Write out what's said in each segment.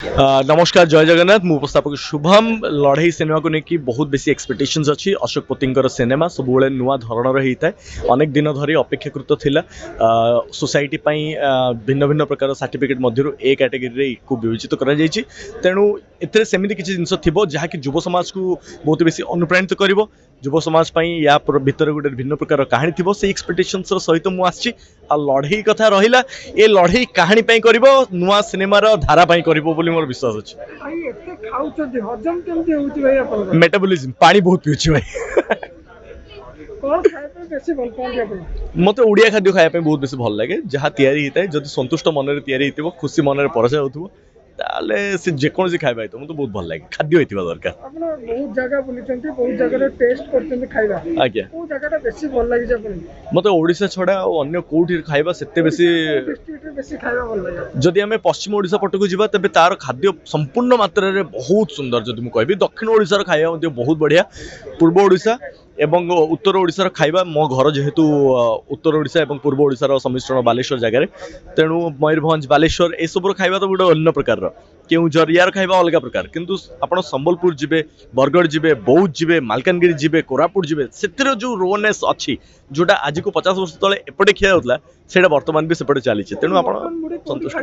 नमस्कार जय जगन्नाथ मु उपस्थापक शुभम लड़ई सिनेमा को लेकिन बहुत बेसी एक्सपेक्टेशंस अच्छी अशोक पतिंकर सिनेमा सब नुआ धरणर होता है अनेक दिन धरी अपेक्षाकृत थिला सोसाइटी भिन्न भिन्न प्रकार सर्टिफिकेट मध्य ए कैटेगरी को विवेचित कर तेणु एमती किसी जिन थी जहाँकि युव समाज को बहुत बेसी अनुप्राणित कर युव समाज या भितर गोटे भिन्न प्रकार कहानी थी से एक्सपेक्टेशंस सहित मुझे लड़ई कथा रहा ए लड़ई कहानी कर नुआ सिनेमार धारापाई कर मोर विश्वास अच्छे मेटाबॉलिज्म पानी बहुत पीऊँ भाई मत ओडिया खाद्य खायापी बहुत बेसी भल लगे जहाँ तैयारी होता है जब संतुष्ट मन या खुशी मन परसा हो से जेकोसी खाଇବା तो मुझे बहुत भल लगे खाद्य होता दरकार बहुत जगह बुली बहुत जगह टेस्ट करते खाଇବା आज्ञा को जगह बेसी भल लगे मत ओडिशा छड़ा अन्य कोठी खाଇବା सेते बेसी बेसी खाଇବା भल लगे जदि आम पश्चिम ओडिशा पटक जावा तेज तार खाद्य संपूर्ण मात्रा रे बहुत सुंदर जदि मुझे कहबी दक्षिण ओडिशा खाଇବା बहुत बढ़िया पूर्व ओडिशा एवं उत्तर ओडिशार खाଇବା मो घर जेहेतु उत्तर ओडिशा एवं पूर्व ओडिशार सम्मिश्रण बालेश्वर जगह तेणु मयूरभंज बालेश्वर ए सब खाଇବା तो गोटे अन्य प्रकार केउझर यार खाଇବା अलग प्रकार किंतु आपण संबलपुर जिबे बरगढ़ जिबे बौद्ध जिबे मालकानगिरी जिबे कोरापुट जिबे सेतिर जो रोनेस अच्छी जोटा आज को 50 वर्ष तले एपटे खिया होतला सेटा वर्तमान भी सेपटे चली तेणु आपण संतुष्ट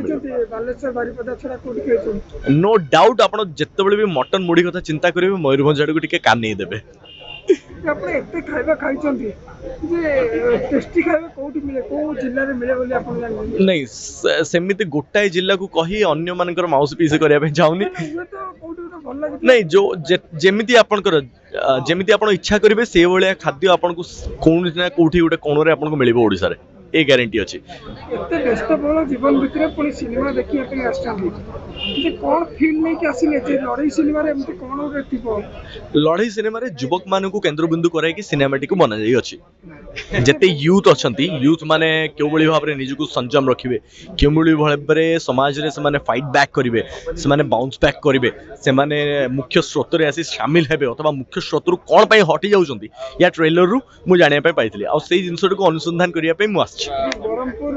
नो डाउट आपण जेतेबेले भी मटन मुड़ी कथा चिंता करेंगे मयूरभंज आड़ को टिके कान देबे नहीं सेमिति गोटाए जिला को कही अन्य मानकर माउस पीस करने चाहूनी नहीं जो जेमिति आपनकर जेमिति आपण इच्छा करेंगे से भाया खाद्य आपन को कौन ना कौटी गोटे कोण आपन को मिलिबो ओडिसा रे ए ग्यारंटी अच्छी एते व्यस्तबहुल जीवन भितर पुणी सिनेमा देखिया पे आछथि जे कोन फील नै कि आसिले जे लड़ई सिनेमा रे एमते कोन रे थिबो लड़ई सिनेमा रे युवक मान को केंद्र बिंदु कराई कि सिनेमाटिक बना जाई अछि जेते यूथ अछंती यूथ माने केउ बळी भाबरे निजु को संयम रखिबे केउ बळी भाबरे समाज रे से माने फाइट बैक करिवे से माने बाउंस बैक करिवे से माने मुख्य स्रोत रे आसी शामिल हेबे अथवा मुख्य स्रोत रु कोन पई हटि जाउछंती या ट्रेलर रु मु जानिया पई पाइथिली आ सेही जिंसट को अनुसंधान करिया पई मु आछि बरमपुर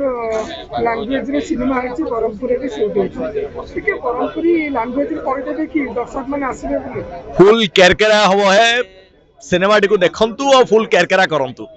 लैंग्वेज रे सिनेमा है बरमपुर रे शूट होछि ठीक है बरमपुरी लैंग्वेज रे कहते देखि दर्शक माने आसीबे बोली फुल केरकेरा हबो है सिनेमा टी को देखंतु और फुल केरकेरा करंतु